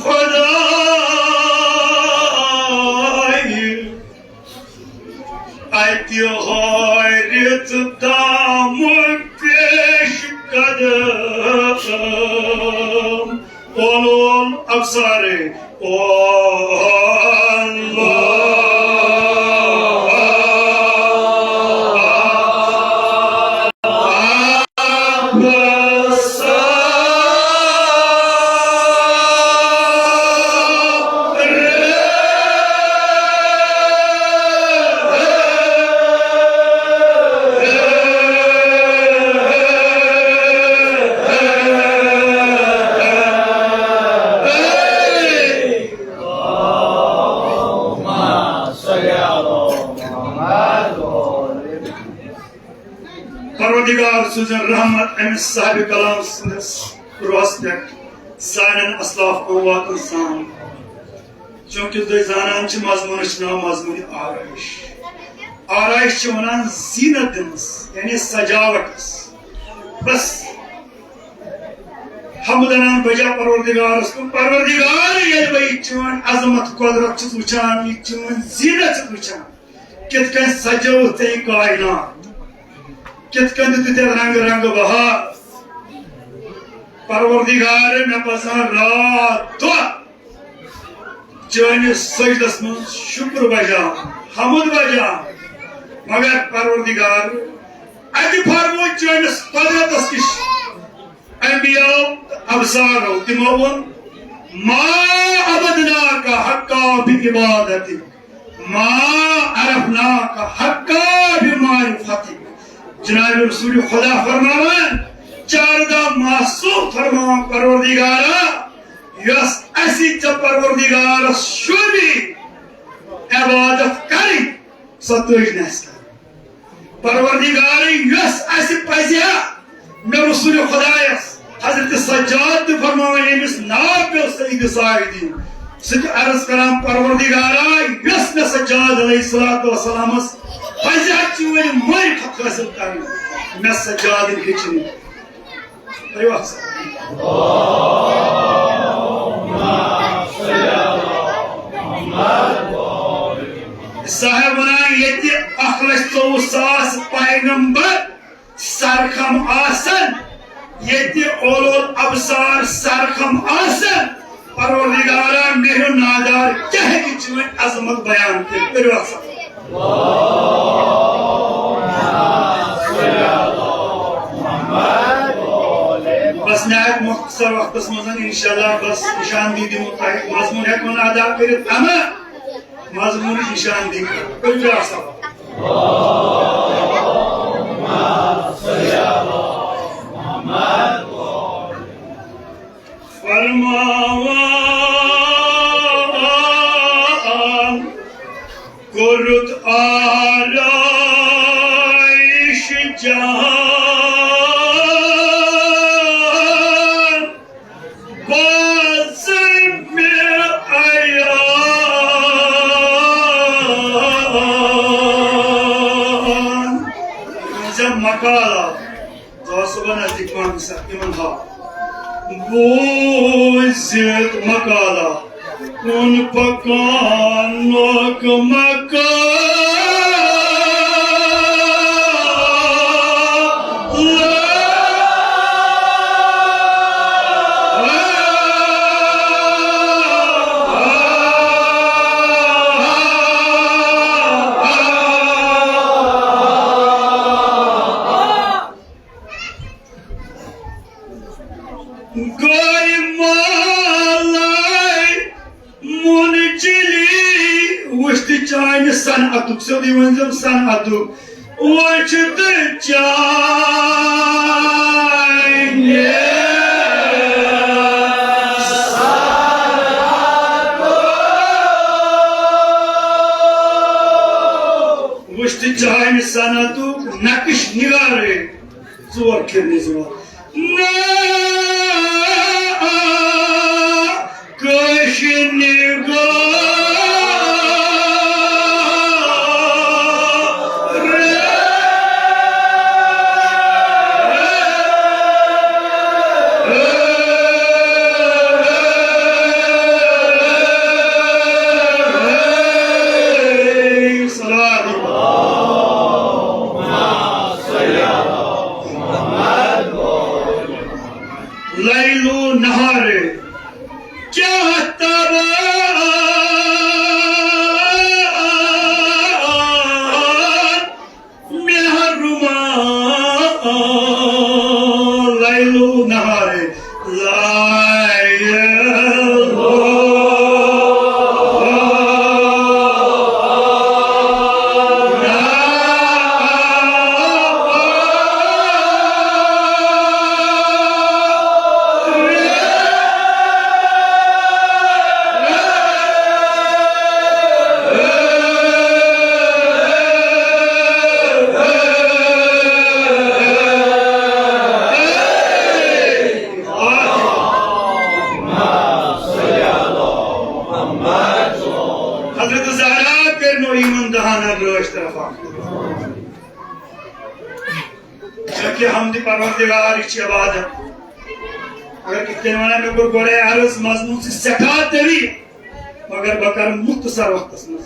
खुदाई अति हारित दाम पेश कदम ओलोल अवसारे ओ परवरदिगार सुजन रहमत अमिस साहिब कलाम सुनस रोस पे सानन असलाफ को वातन सान चूंकि तुम जानान मजमून नाम मजमून आराइश आराइश वनान जीनत दिनस यानी सजावट बस हमदनान बजा परवरदिगार परवरदिगार ये भाई चुन अजमत कुदरत वुचान चुन जीनत वुचान कित कन सजो ते कायनात कित कन तुते रंग रंग बहा परवरदिगार में बसान रात तो चन सजदस मन शुक्र बजा हमद बजा मगर परवरदिगार अति फरमो चन कुदरत किश अंबिया अबसारो तिमोवन मा अबदना का हक्का भी इबादती मा अरफना का हक्का भी मारिफती जनाब रसूल खुदा फरमावन चारदा मासूम फरमा परवरदिगारा यस ऐसी च परवरदिगार शुभी इबादत करी सतोज नस परवरदिगार यस ऐसी पैसा मैं रसूल खुदायस हजरत सज्जाद फरमावन यमिस नाम पे सईद साइदी सिद्ध अर्ज कराम परवरदिगारा यस में सज्जाद अलैहिस्सलातु वस्सलामस पैसा चुवन मोय हासिल कर मैं सज्जाद हिचनी अरे साहब वना ये 1,24,000 पैगंबर सरखम आसन ये ओलोल अबसार सरखम आसन परवरदिगारा मेहर नादार क्या है कि चुवन अजमत बयान कर बस नायक मुख्तसर वक्त मजन इंशाल्लाह बस निशान दी मजमून हेको अदा कर मजमून निशान दी फरमावान कुरुत आराइश जहान बाज़ में आयान जब मकाला तो सुबह नजदीक इमन हा बोझत मकाला उन पकानों को चाइन सन अतुक सदी वंजम सन अतुक वचत चाइन वचत चाइन सन अतुक नक्श निगारे जोर खेलने जोर ना कश निगार कर नो ईमान दहाना रोश तरफा क्योंकि हम दी परवरदिगार की इबादत अगर कितने वाला में गुर गोरे अर्ज मजमून से सकात देवी मगर बकर मुख्तसर वक्त में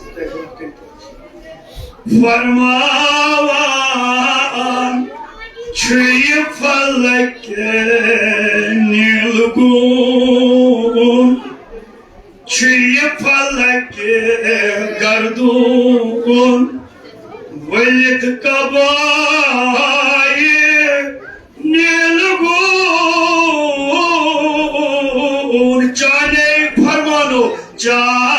फरमान छुई फलक नीलगुन छुई फलक गर्दून वलिद कबाय नीलगुन जाने फरमानो जाने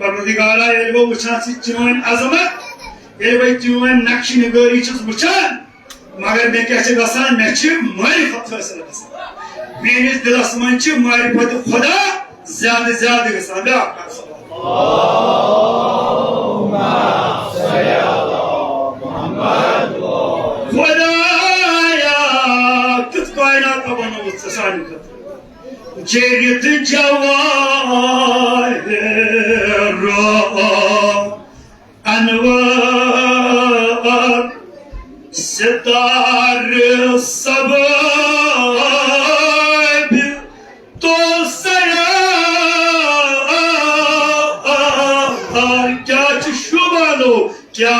परवरदिगारा ये वो वुचान सी चुन अजमत ये वो चुन नक्श निगरी चुस वुचान मगर मैं क्या चे गसान मैं चे मारिफत हासिल गसान मेरे दिलस मन चे मारिफत खुदा ज्यादा ज्यादा गसान ला अल्लाहुम्मा सल्ली अला मुहम्मद खुदाया कित कायनात बनो सानी खत जेरित जवाहिर अनवर सितार सब तो सया क्या शुभानो क्या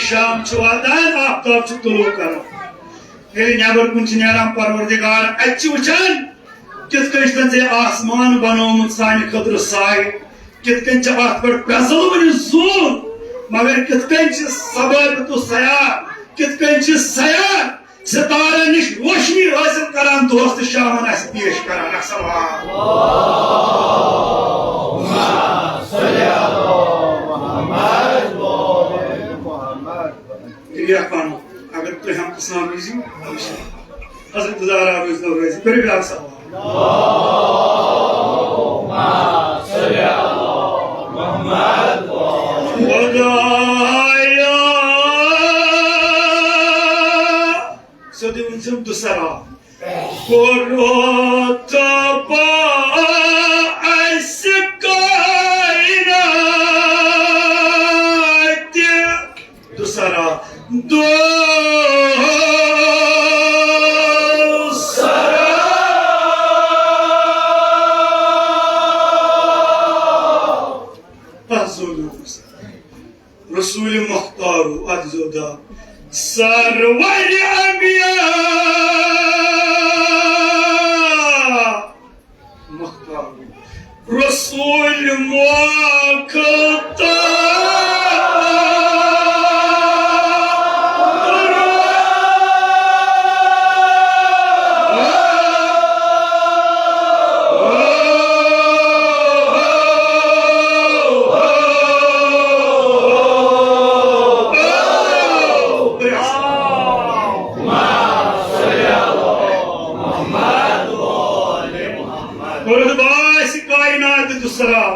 शाम चुवातान आफ्ताब च तुलू कर ये नेबर कुन च नेरान परवरदिगार अच वुचान कित कन से आसमान बनोमुत सानि खतर साय कित कन च अत पर पेजलवन जोन मगर कित कन च सबब तो सया कित कन च सया सितारे निश रोशनी हासिल करान दोस्त शामन अस पेश करान अल्लाहुम्मा सल्ली अला अगर तो हम इस्लाम लीजिए हज़रत ज़हरा रोज़ फिर भी आपसे अल्लाहुम्मा सल्ली अला मुहम्मद खुदाया सदी उनसे दूसरा कोरोतबा दूसरा दो रसूल मुख्तार अज़ोदा सरवर अंबिया मुख्तार रसूल मुख्तार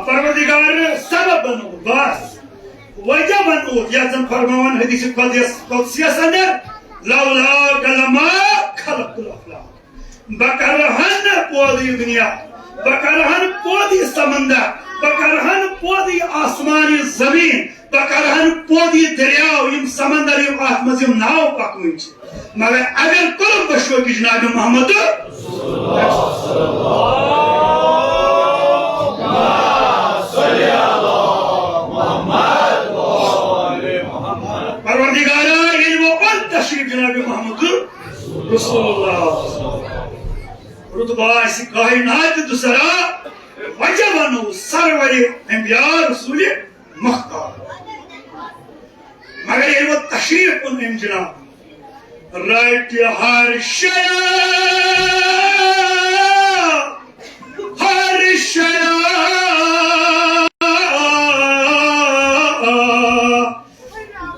परवरदिगार सबब बनो बस वजह बनो यजन फरमान हदीस कुदसियस अंदर लौला कलमा खलकुल अफलाक बकरहन पोदी दुनिया बकरहन पोदी समंदर बकरहन पोदी आसमानी जमीन बकरहन पोदी दरियाव यम समंदर यम आत्मज यम नाव पकवन मगर अगर कुल बशो कि जनाब मोहम्मद परवरदिगारा इल्म जनाब मोहम्मद रसूलुल्लाह रुतबा ऐसी कायनात दूसरा वजह बनो सरवर अंबिया रसूल मुख्तार मगर ये वो तशरीफ उन जनाब राइट हर शया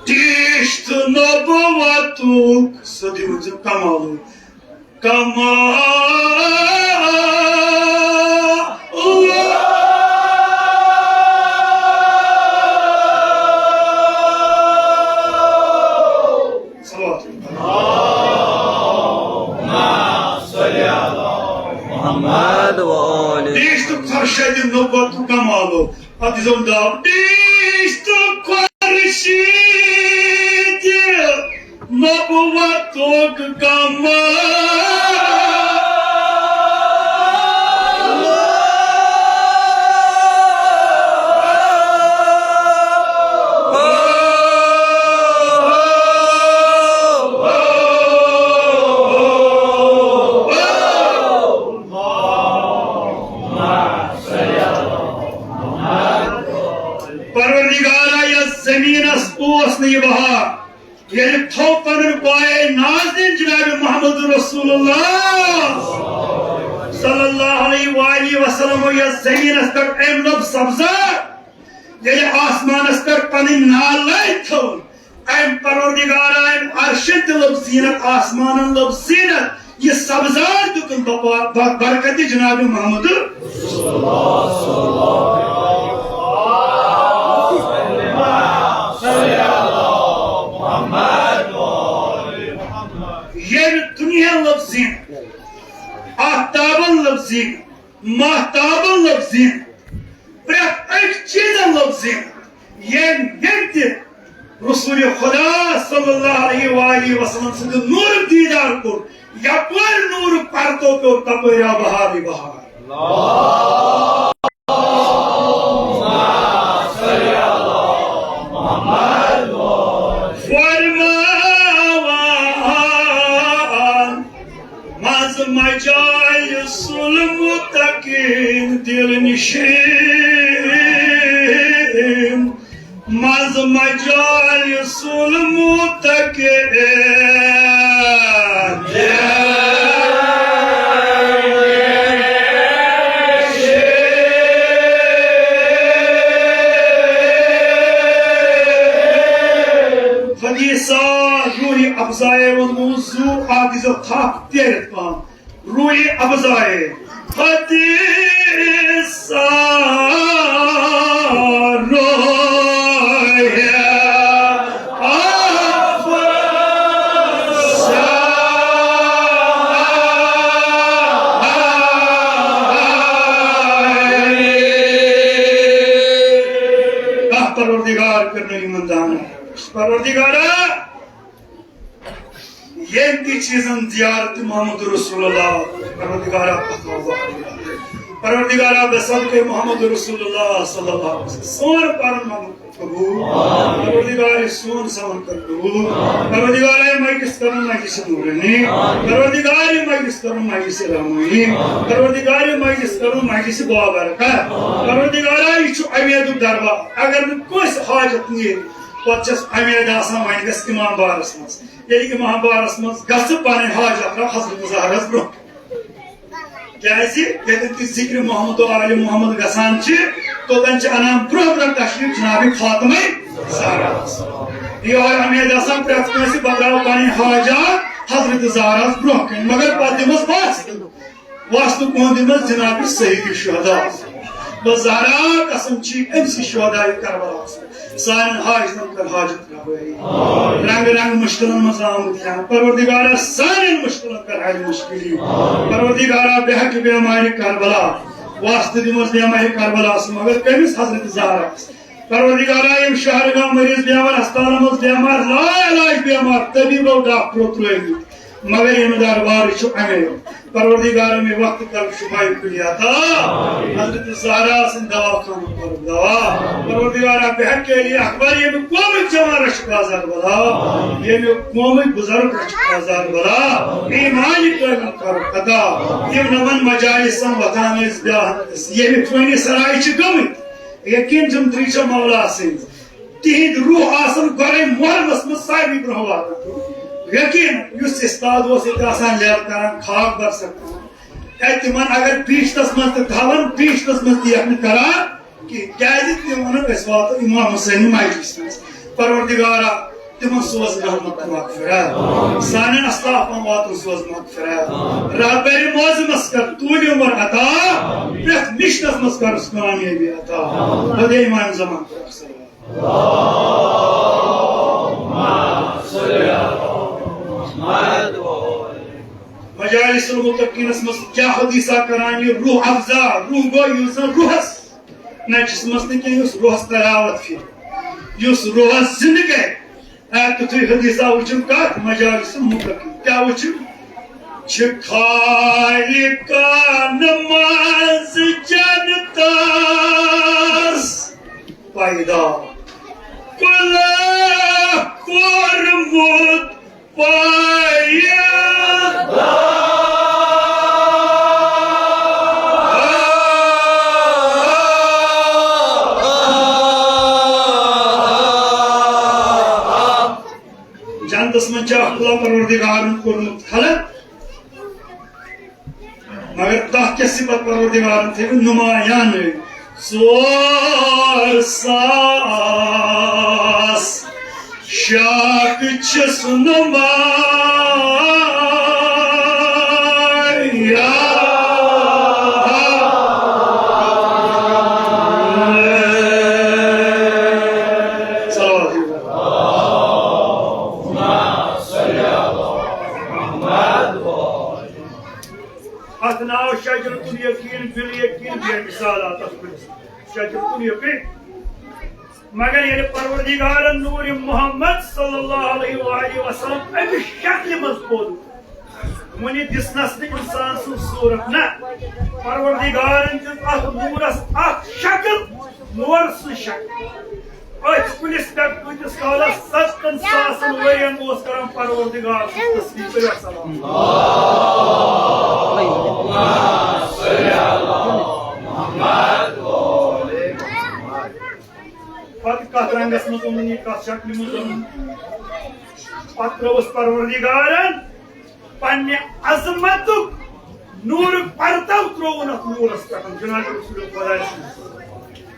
दिश्त नबुवतुक सदिवज कमाल Şerşedi nöbetü kamalı. Hadi zonda. İşte karşıydı. Nöbetü yani toplanır baye nazin Cenab-ı Muhammed Resulullah sallallahu aleyhi ve sellem ya zemin astar emlab sabza yani asman astar panin nalay tavun em parodigar em arşid lab zinat asmanın lab zinat ye sabzar dukun barakati Cenab-ı Muhammed Resulullah sallallahu दुनिया लफ्ज़ीन, आफ्ताबन लफ्ज़ीन, महताबन लफ्ज़ीन, प्रत्येक एक चीज़ लफ्ज़ीन, ये नित्य रसूल खुदा सल्लल्लाहु अलैहि वसल्लम से नूर दीदार को या पर नूर परतों को तपया बहार बहार। Dil nişin maz macal yusul mutakin hadisa ruhi abzaye ve mevzu adize takdir etmem ruhi abzaye hadisa परवरदिगार करने की मंदान है परवरदिगारा ये भी चीज़न ज़ियारत मोहम्मद रसूलुल्लाह परवरदिगारा परवरदिगारा बेसद के मोहम्मद रसूलुल्लाह सल्लल्लाहु अलैहि वसल्लम सोन पर कबूल परवरदिगार सोन समन कर कबूल परवरदिगार मजलिस करन मजलिस नूरनी परवरदिगार मजलिस करन मजलिस रहमनी परवरदिगार मजलिस करन मजलिस बाबरकत परवरदिगार इच अमेद दरबा अगर कोई हाजत नहीं पचस अमेद आसान वन गस इमाम बारस मस यदि इमाम बारस मस गस पाने हाजत हजरत ज़हरा's ब्रो कैसे यदि जिक्र मोहम्मद आले मोहम्मद गसान छि तो तन च अनाम ब्रो तशरीफ जनाब फातिमा ज़हरा ये और अमेद आसान प्रत से बदलाव पाने हाजत हजरत ज़हरा's ब्रो मगर पदिमस बास वास्तु कोंदिमस जनाब सईद शुहदा ज़हरा कसम छि एमसी शुहदा करबला सान हाजत कर हाजत रंग रंग मुश्किलन मज़ामुत है परवरदिगारा सान मुश्किलन कर हल मुश्किली परवरदिगारा बेहक बेमारी करबला वास्ते दिमस बेमारी करबला मगर कमिस हजरत ज़हरा परवरदिगारा यम शहर का मरीज बेमार अस्पताल मस बेमार ला इलाज बेमार तबीबो डॉक्टर त्रोइम मगर ये दरबार अमे परवरदिगार में वक्त कर शुमाई कुलियाता हजरत ज़हरा सिंह दवा खान पर दवा परवरदिगार बेहद के लिए अकबर ये में कौम जवान रश बाजार बला ये में कौम बुजुर्ग रश बाजार बला ईमान कर कदा ये नमन मजालिस वतान इस ये में कोई सराय च गम यकीन जम त्रिचा मौला सिंह तिहिंद रूह आसन गरे मोहरमस मसाइब ब्रहवा यकीन युस इस्ताद वस आसान लेव करान खाक बर सकता तिमन अगर पीछतस मत धावन पीछतस मत यह करान कि कैद तिमन अस वात इमाम हुसैन मजलिस में परवरदिगारा तिमन सोज रहमत मगफिरत सानन अस्लाफ वात सोज मगफिरत रहबरी मौजमस कर तूल उमर अता प्रथ मिशनस मस कर कामयाबी अता बदे इमाम जमान मजालिस मुतकीनस मस क्या हदीसा करान ये रूह अफजा रूह गो युसन रूहस नजिस मस ने के युस रूहस तरावत फिर युस रूहस जिंदगी तो तुई हदीसा उचम का मजालिस मुतकी क्या उचम खालिका नमाज जनतास पैदा कुला कोरमुत पाया जानतस में खुदा परवरदिगार कोरमुत खलक मगर तह के सिफत परवरदिगार थे नुमायान सोर सास शाक छसनुमाया शजरतुल यकीन फिल यकीन बेमिसाल शजरतुल यकीन मगर ये परवरदिगार नूर मोहम्मद सल्लल्लाहु अलैहि वसल्लम अभी शक्ल मजबूत मुनि दिसनस इंसान सु सूरत न परवरदिगार नूरस शक्ल नूर सु शक्ल पुलिस पे कुछ काला सत्तन सासन वयन ओस करम परवरदिगार तस्वीर पे सलाम पत कत रंगस मज उमनी कत शक्ल मज पत त्रोस परवरदिगारन पन्ने अजमतुक नूर परतव त्रोवन नूरस पे जनाब रसूल खुदा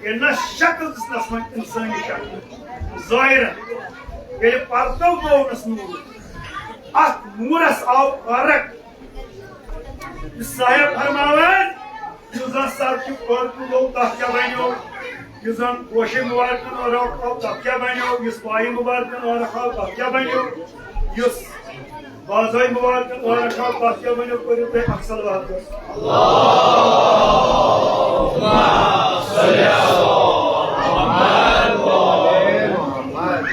ये न शक्ल दिसनस इंसानी शक्ल ज़ाहिर ये परतव त्रोवनस नूर अत नूरस आव फरक साहिब फरमावन युजन सर की पर्तु लो तख्या बनो युजन गोशे मुबारकन और तख्या बनो युस पाई मुबारकन और तख्या बनो युस बाज़ाई मुबारकन और तख्या बनो करियो पे अक्सर बात अल्लाहुम्मा सल्ली अला मुहम्मद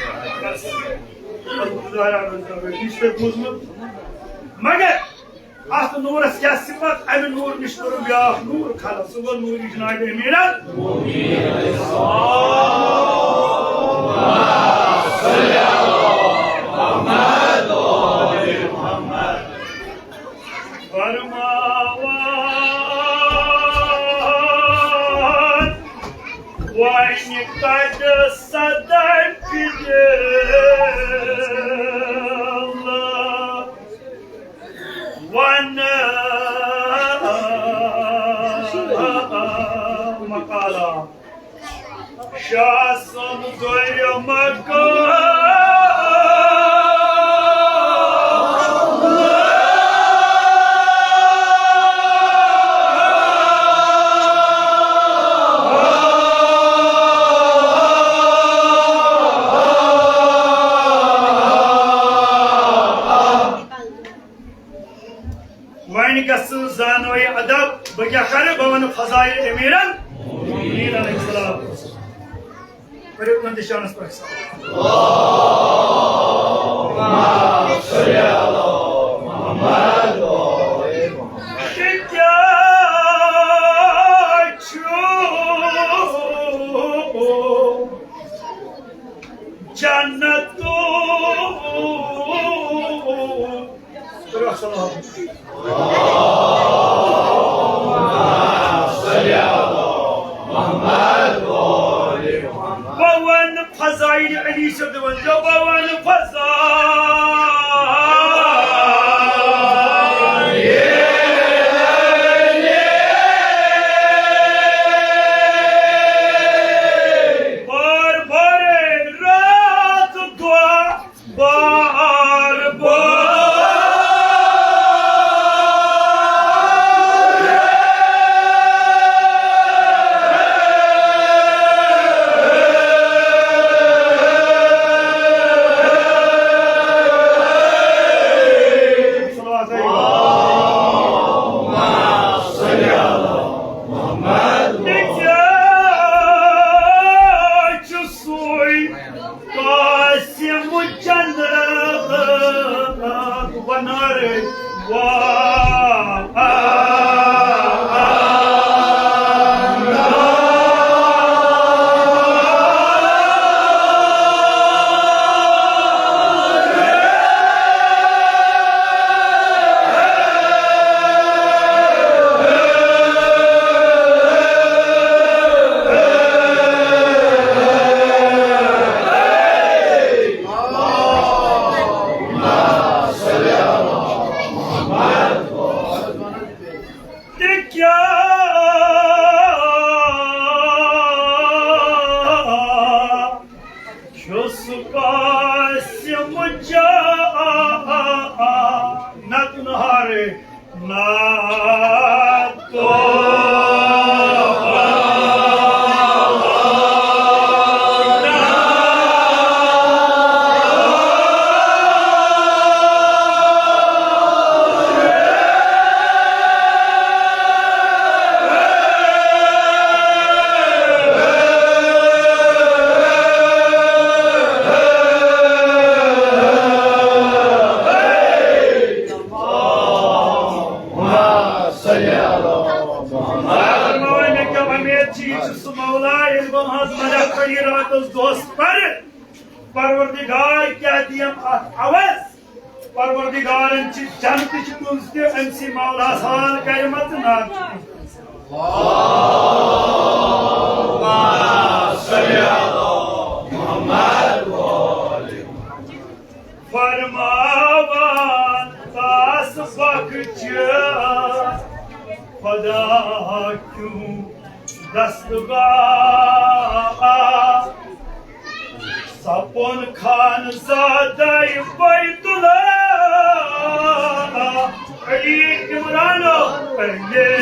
मगर अत नूरस क्या सिफत अमि नूर निश कर ब्या नूर खलक सो नूर जनाब अमीर शासन गया मक्का वन गस जानवे अदब बग्या करे भवन फजाइल अमीरन मुमिनीन अलैहिस्सलाम करियो कंडीशनस पर अल्लाहुम्मा सल्ली अला जन्नतो बवन फजाइल अली शब्द बन जो बवन परवरदिगार क्या दिया आवाज परवरदिगार जन्नत तुझे अमसी मौला साल करमत नाथ फरमावान तास बख्श खुदा क्यों दस्तगार सपन खान ज़ादाई बैतुल्लाह अली इमरान पहले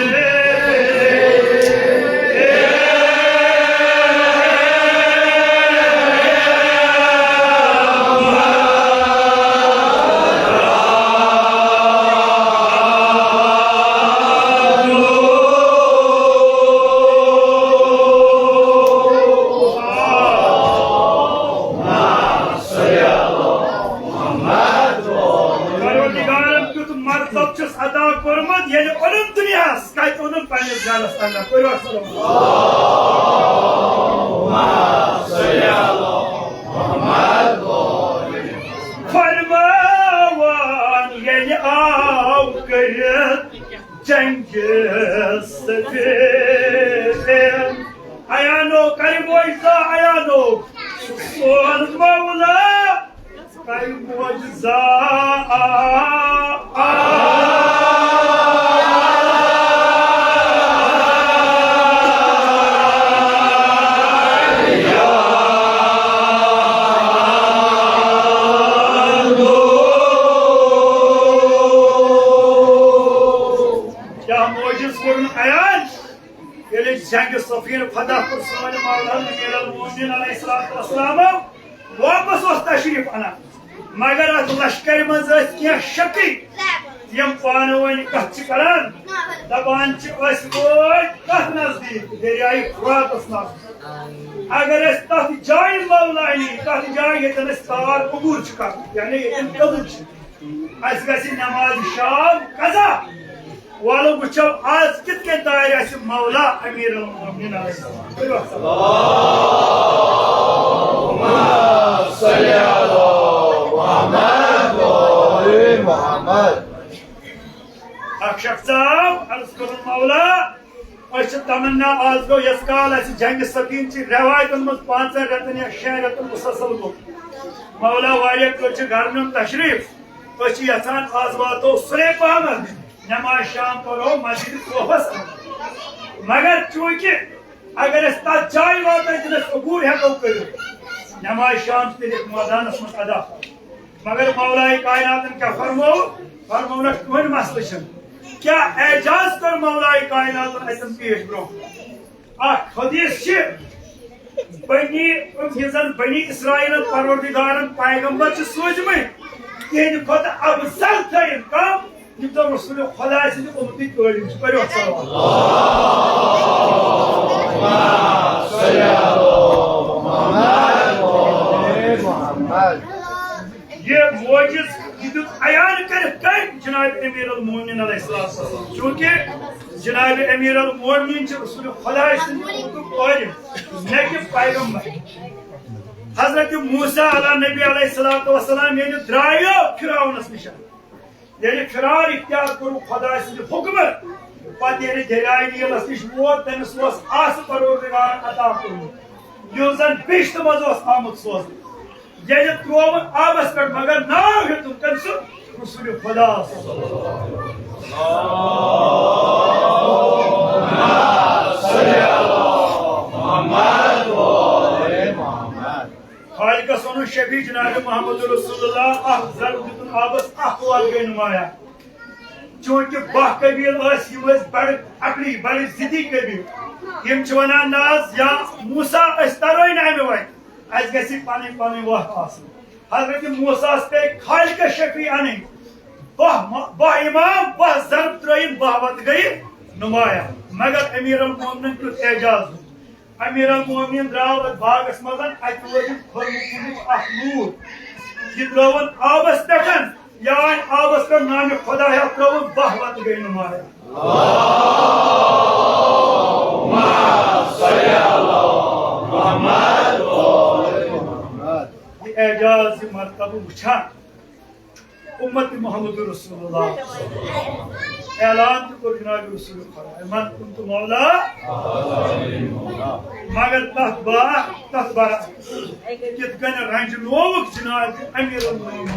Ayano, Kariboiza, Ayano, Son Maula, Kariboiza, जंग सफीर फतह पर सोने मौला अमीर अल-मोमिनीन अलैहिस्सलाम वापस उस तशरीफ आना मगर अत लश्कर मज क्या शकी यम पान वन कत करान दपान कत नजदीक दरियाई फुरातस नज अगर तथ जाय मौलानी तथ जाय ये तार कबूर कर यानी कबूल नमाज शाम कजा वालों वुचो आज कितके दायरे से मौला अमीर अल-मोमिनीन अलैहिस्सलाम अक्षक साहब अर्ज कर मौला तमन्ना आज गो यस काल जंग सकीन रवायतन मज 5 रतन या 6 रतन मुसलसल गो मौला वारिया कर घर तशरीफ यहान आज वातो सुरे पहम नमाज शाम पढ़ो मस्जिद तोहफस मगर चूंकि अगर तथ जाय वात अबूर हेको कर नमाज शाम तेरे मैदान मज अदा मगर मौलाए कायनातन क्या फरमो कौन मसल क्या एजाज कर मौलाए कायनात अतन पेश ब्रो हदीस बनी इसराइल परवरदिगारन पैगंबर सोजम तेन खुद अफजल तरीन काम तो रसूल खुदा से उम्मती तोलिम करो ये मोजिज अयान कर जनाब अमीर अल मोमिन अलैहिस्सलाम चूंकि जनाब अमीर अल मोमिन रसूल खुदा से न कि पैगंबर हजरत मूसा अला नबी अलैहिस्सलातु वस्सलाम ये द्रायो फिरौनस निश ये फिरौन इख्तियार कर खुदा से हुक्म पत ये दरियाए नीलस निश वोत तमिस आस परवरदिगार अता कर यो जन पिश्त मज आमुत सोज ये त्रोव आबस पे मगर नाव है तुम कम सु रसूल खुदा खालिक सोनु शफी जनाब मोहम्मद रसूलुल्लाह अफजल आबस अहवाल गई नुमाया चूंकि बाह कबील बड़ अकली बड़ जिदी कबील यम वनान नाज या मूसा तरो नामे वत अस गि पन पन वत हजरत मूसा पे खालिक शफी अन बह इमाम बह जरब त्रयन बह वत गई नुमाया मगर अमीर अल मोमिन तुत एजाज अमीर अल मोमिन द्राव बागस मज नूर यह त्रोवन आबस पे या आबस पे नाम खुदा त्रोवन बह वत गई नुमाया एजाज मरतब वुछा उम्मत मोहम्मद रसूलुल्लाह ऐलान कर जनाब रसूल खुदा मन कुंत मौला मगर तथ बरा कित कन रंज लोग जनाब अमीर अल मोमिन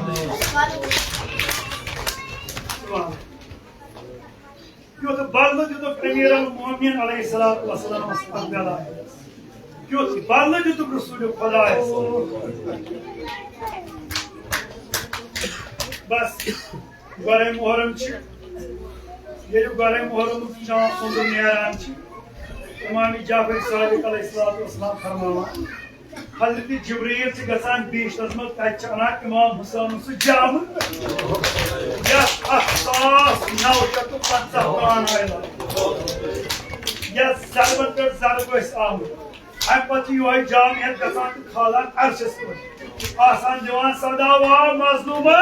क्यों बदल दित अमीर अल मोमिन अलैहिस्सलातु वस्सलाम क्यों बदल दित रसूल खुदा बस गरे मुहर्रम ये गरे मुहर्रम चांद सुंदर नियारान इमाम जाफर सादिक अलैहिस्सलातु वस्सलाम फरमावान हजरत जिब्रील से गसान 20 तस्मत तच अनाक इमाम हुसैन सु जाम यस अहसास 950 कुरान आयला यस जरबत कर जरबस आम अम पत यो जाम ये गसान खालान अर्शस पर आसान जवान सदा वा मजलूमा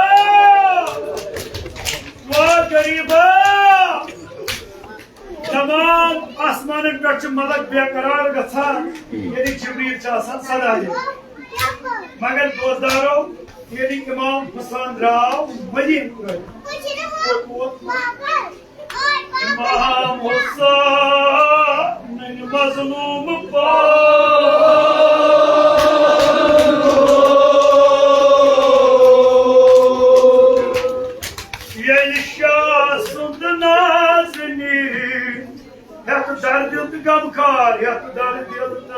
वा गरीबा तमाम आसमान पे मलक बेकरार गसान यदि जिब्रील सदा मगर दोस्तदारों यदि इमाम हुसैन राव मदीन इमाम हुसैन मजलूम दर्द गमखार दर्द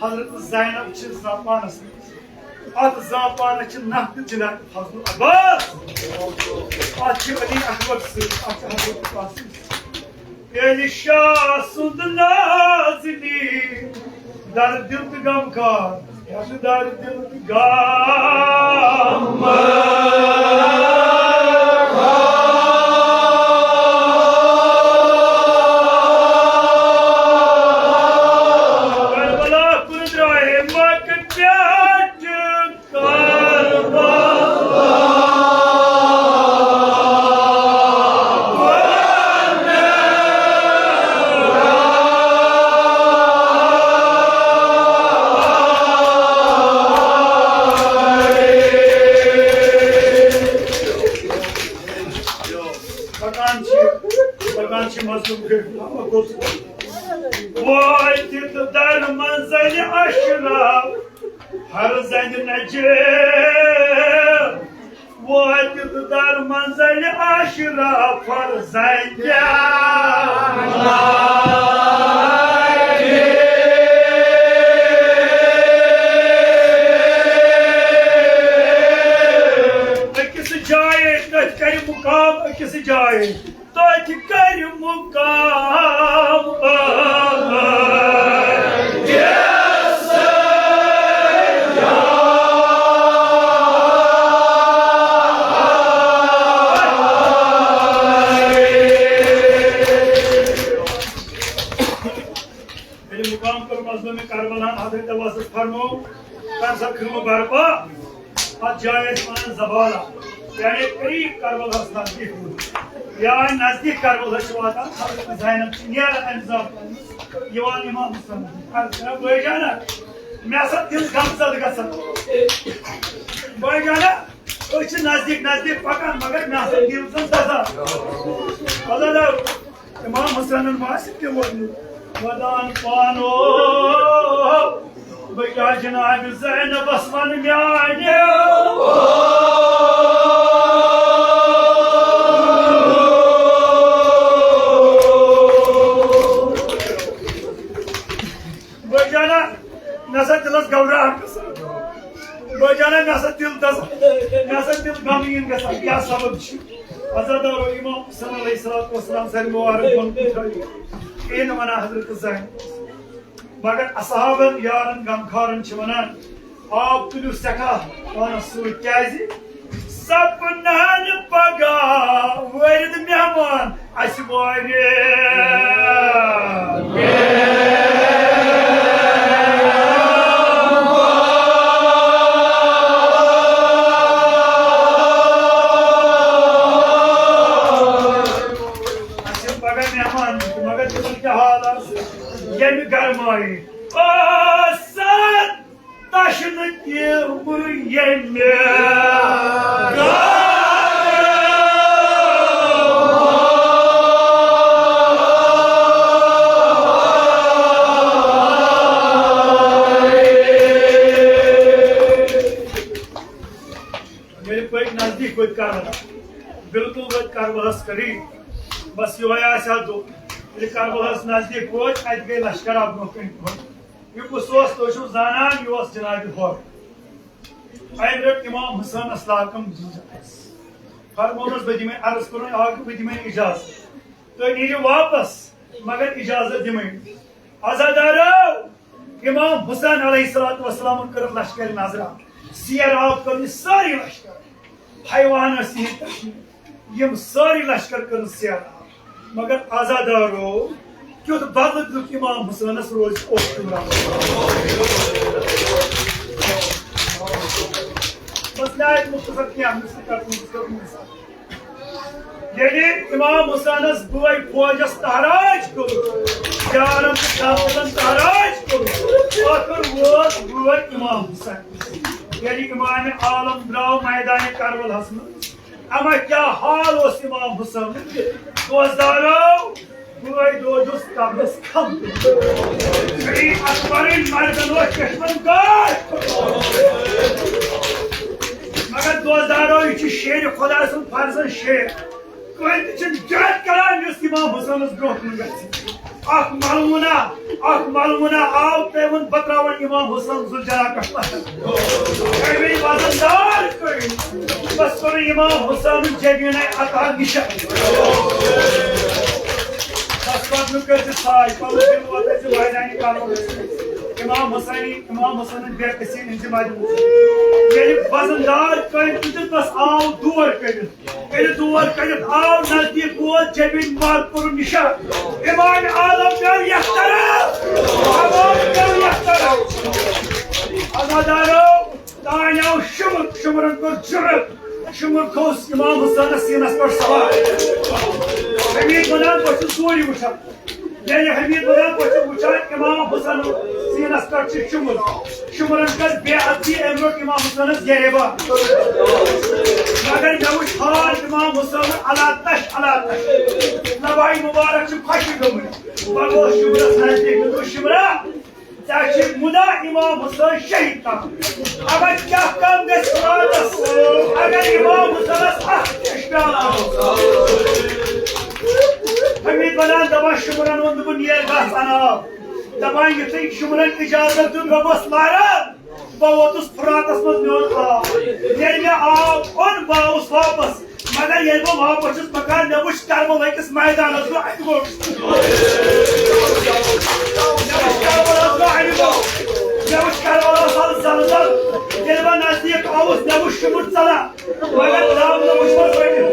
हजरत Zainab पानस At zamanı için nakli ciler Fazıl Abbas. At Ali Akbar Sır. At Hazreti Basım. El Şah sundu nazili. Dar dil gam ka. Ya dar dil gam. Vay tütüder manzali aşıraf Her zengin necip Vay tütüder manzali aşıraf Her zengin İkisi cahil, ötkeri mukam, ikisi cahil Ötkeri mukam Hazreti Vasıf Farmo, Kansa Kırmı Barba, Acayip Manan Zabala. Yani kıyık Karbal Hastan değil. Yani nazdik Karbal Hasıvatan, Hazreti Zeynep Çinya'la enzaplarımız, Yuvan İmam Hüsnü. Hazreti Boyacana, Mesat Yıl Kamsadı Kasat. Boyacana, o için nazdik bakan magar Mesat Yıl'ın taza. Adada İmam Hüsnü'nün muhasip ki oldu. Vadan pano Bıkla Cenab-ı Zeynep Osman'ım yani Bıcana Nasıl dilas gavra arkası Bıcana nasıl dil tas Nasıl dil gamiyin kasa Ya sabır düşün Azada o İmam Hüsnü Aleyhisselatü Vesselam Sen muharip onu tutarıyor İyi numara Hazreti Zeynep Mगर ashabın yarın gamkarın çımanan Abdülü Sekah bana suğut geldi Sapınan baga Verdi mehman Asibari Asib baga mehman Mगर tümün ke halar Yemi garmayı Asad taşını yığımı yemi मेरे को एक नजदीक कोई कारवाला बिल्कुल वो कारवाला करी बस यो ऐसा दो ये कारवाला नजदीक वो आज गए लश्कर आप ये कुछ तो जानान ये जनाब हर अम रट इमाम हुसैन अस्लाकम फरमोनस बह दिमे अर्ज कर बह दिमे इजाजत तो नीजो वापस मगर इजाजत दिमे आजादारो इमाम हुसैन अलैहिस्सलातु वस्सलाम कर लश्कर नजरा सियर आप कर सारी लश्कर हैवान यम सारी लश्कर कर सियर मगर आजादारो क्यों बदल इमाम हुसैन रोज मसलायत मुख्तसर क्या यदि इमाम हुसैन बुआ फौजस तहराज कर जानम तहराज कर आखिर वो बुआ इमाम हुसैन यदि इमाम आलम द्राव मैदान करबल हसन अमा क्या हाल उस इमाम हुसैन दोस्तदारो बुआ दो दोस्त कब्रस कम अकबरिन मर्दन व चश्मन गाश मगर दोस्तदारो ये शेर खुदा सुन फर्जन शेर कोई जज करान इमाम हुसैन ब्रोह मालूमना आव पेवन बतरावन इमाम हुसैन जुलजला पे इमाम हुसैन जबीन अता निशा इमाम हुसैन बेकसीन वजनदार कस आव दूर दूर आव नजदीक वो जबीन मार पुर निशा इमाम आलम अजादारो तान्याव शुमरन कर जुर्रत शुमर खोस इमाम हुसैन सीनस पर सवार हमीद वनान पर सूरी वुछा ये हमीद वनान पर वुछा इमाम हुसैन सीनस पर शुमरन कर बेअदबी एमरो इमाम हुसैन जेरेबा मगर नवुश हाल इमाम हुसैन अला तश नवाई मुबारक खुश गम बगो शुमरस नजदीक तो शुमरा मुदा इमाम हुसैन शहीद का अगर क्या कम अगर इमाम हुसैन हमीद बनान दबा शुमरन वो नियर बस अना दबा युथे शुमरन इजाजत दुन बस मारा बहुतुस फुरातस मज मोन आव ये आव और बाउस वापस मगर ये वो वापस पका न उस कर्म लकिस मैदान गो अटगो नजदीक आउस नवुश शुमुर चला मगर दाम न मुश्किल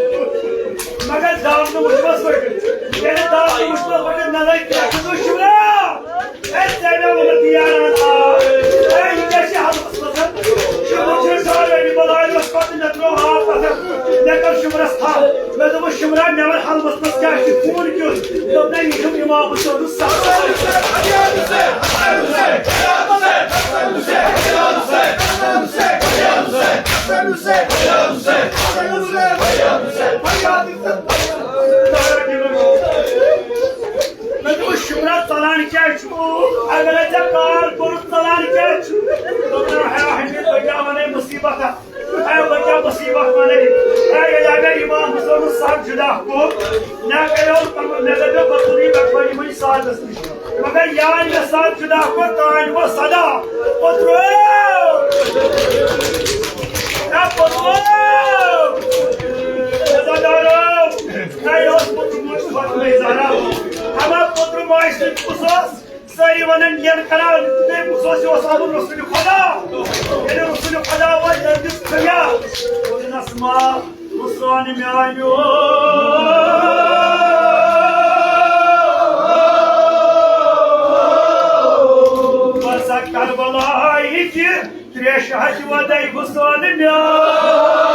मगर दाम न मुश्किल ये दाम न मुश्किल नजर क्या तो शुरा ऐसे में वो दियाना था ऐ कैसे हाल मसला शुमुर से सारे निबलाई उसको न रो हां लेकर शुमरा था मैं तो शुमरा नेवर हाल मसला क्या है पूरी क्यों तो नहीं हम इमाम हुसैन शुमरा चलान क्या अगर कार चलान क्या बने मुसीबत बचा मुसीबत माने इमाम हुसैन साहब जुदा को ना करो बतूरी बकवाई मुझ साथ मगर यार ये साथ जुदा को तान वो सदा पत्रो ना पत्रो सदारो नहीं उस पत्रो मुझ में ज़रा हमारा पत्रो माइस कुछ सारी वनन ये करार ने मुसोसी वसाबुल रसूल खुदा ये रसूल खुदा वो जल्दी किया वो नस्मा मुसवानी में आयो बसा करबला ही कि त्रेश हज वदाई मुसवानी में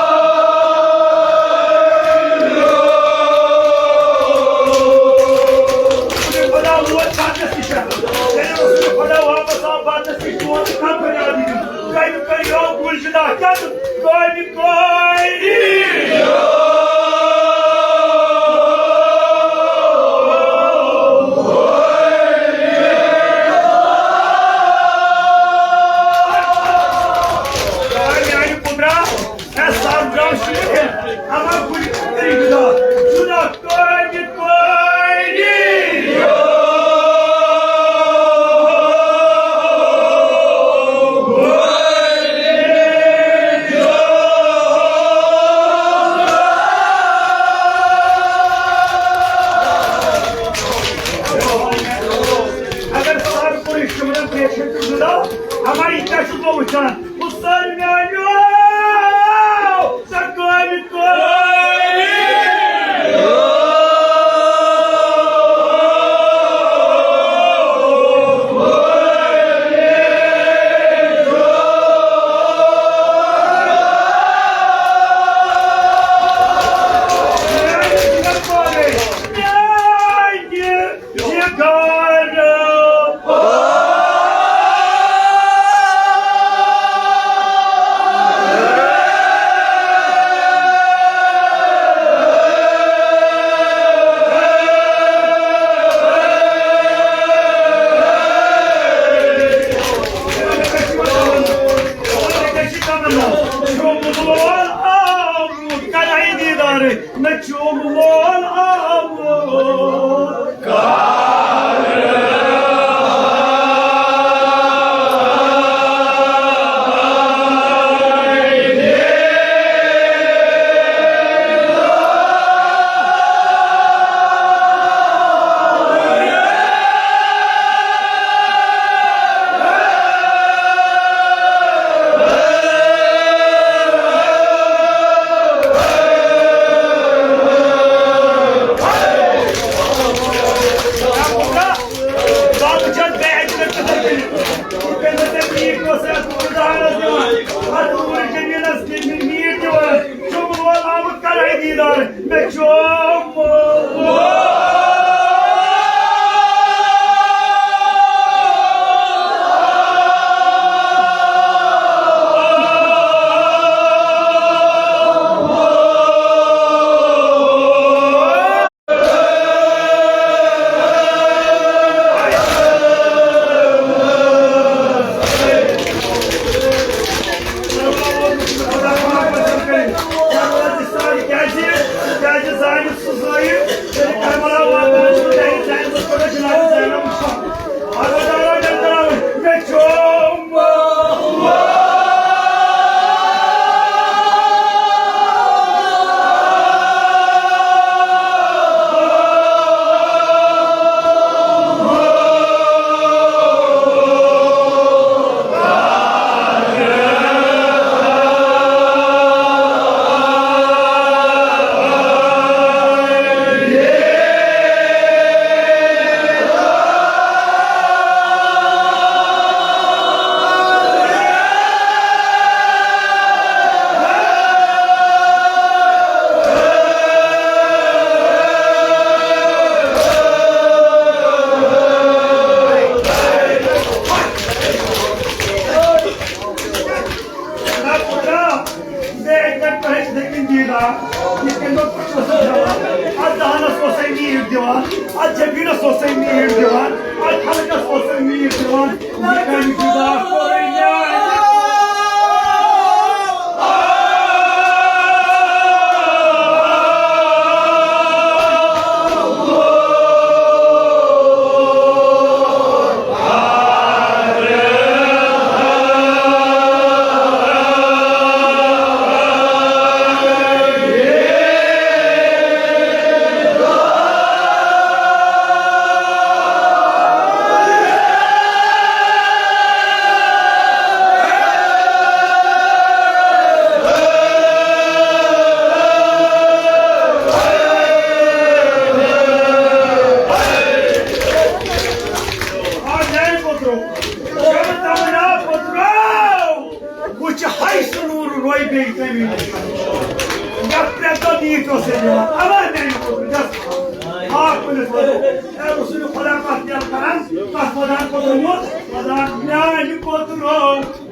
didar ve çok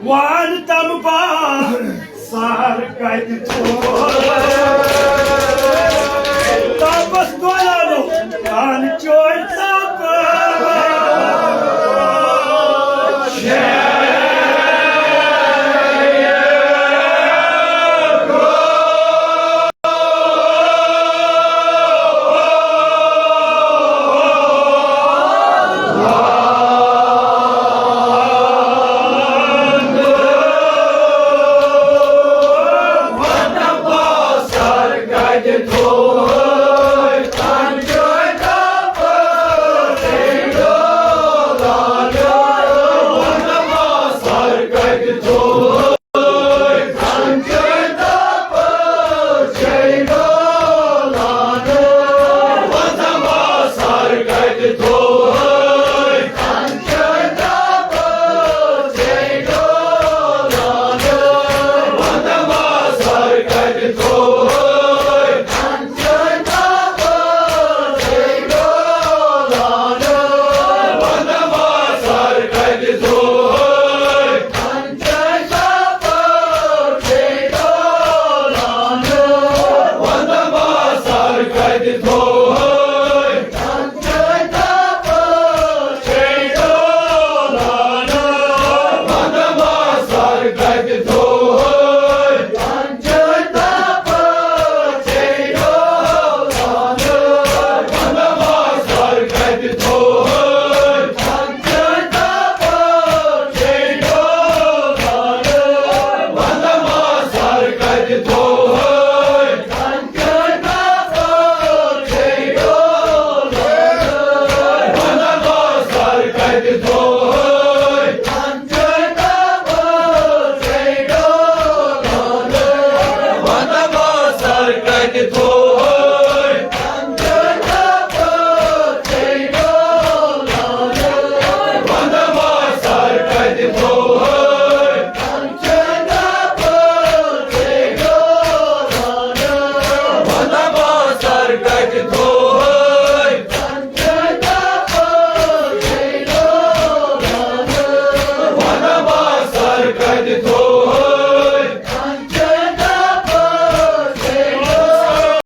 One time, sar guide